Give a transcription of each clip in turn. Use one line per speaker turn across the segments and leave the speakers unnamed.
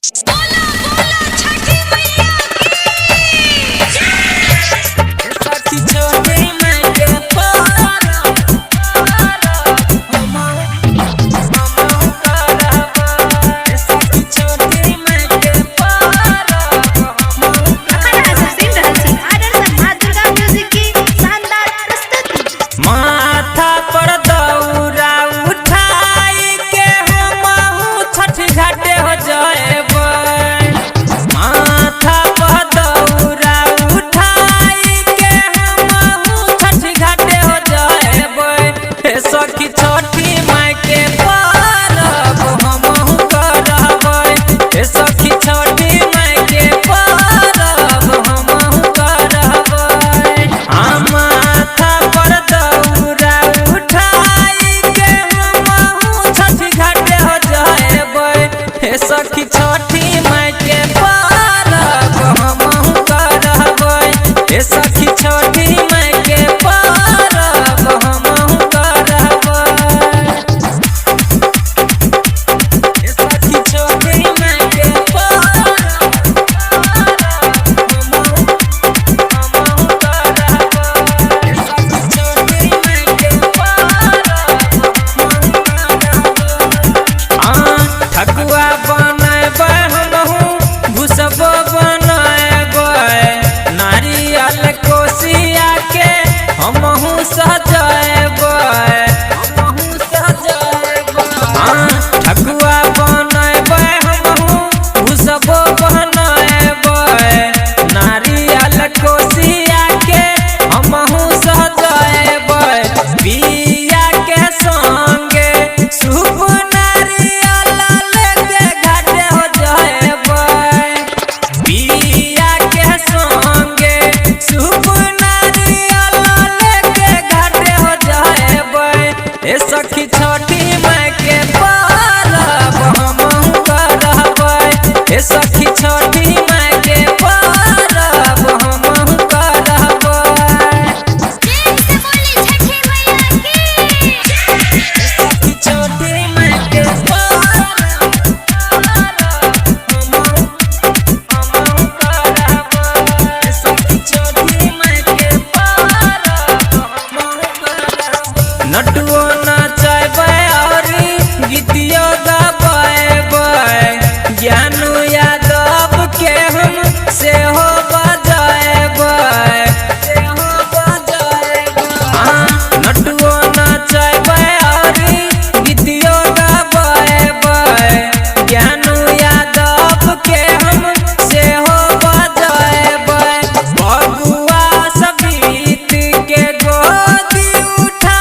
बोला बोला छठी मैया की सखी छोटे मैं के पारा सखी छोटे मैं के पारा
दुर्गा म्यूजिक की शानदार प्रस्तुति।
माथा पर दौरा उठाई के हमहू छठ घाटे हो जाएबै। माथा पर दौरा उठाई के हमहू छठ घाटे हो जाएबै। हे सखी छठी माई के परब हमहू करबै। हे सखी छठी माई के परब हमहू करबै। माथा पर दौरा उठाई के हमहू छठ घाटे हो जाएबै। हे सखी छठी माई के परब हमहू करबै। हे सखी छठी माई के परब हमहू करबै। हे सखी छठी माई के परब हमहू करबै। हे सखी छठी माई के परब ठकुआ बनैबै हमहू भुसबो बनैबै। नारियल कोसिया के हमहू सजैबै। ठकुआ बनैबै हमहू भुसबो बनैबै। नारियल कोसिया के हमहू सजैबै। बिया के संगे शुभ नारियल लेके घाटे हो जाएबै। बिया के संगे शुभ नारियल लेके घाटे हो जाएबै। हे सखी छठी माई के परब हमहू करबै। हे सखी छठी माई के परब हमहू करबै।
प्रेम से बोली छठी मैया की।
सखी छोटी माई के परब हमहू करबै। सखी छोटी माई के परब हमहू करबै। नटुओ नचैबै औरी गीतियो गबैबै। ज्ञानू यादव के हम सेहो बजैबै। नटुओ नचैबै औरी गीतियो गबैबै। ज्ञानू यादव के हम सेहो बजैबै। बबुआ सबीत के गोदी उठा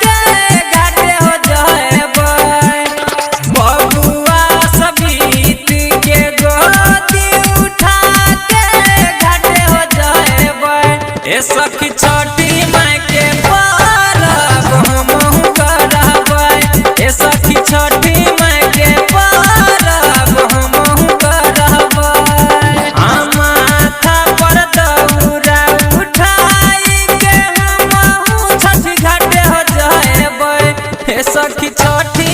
के घाटे हो जाएबै। बबुआ सबीत के गोदी उठा के घाटे हो जाएबै। हे सखी छठी माई के परब हमहू करबै। हे सखी छठी माई के परब हमहू करबै। माथा पर दौरा उठाई के हमहू छठ घाटे हो जाएबै। हे सखी छठी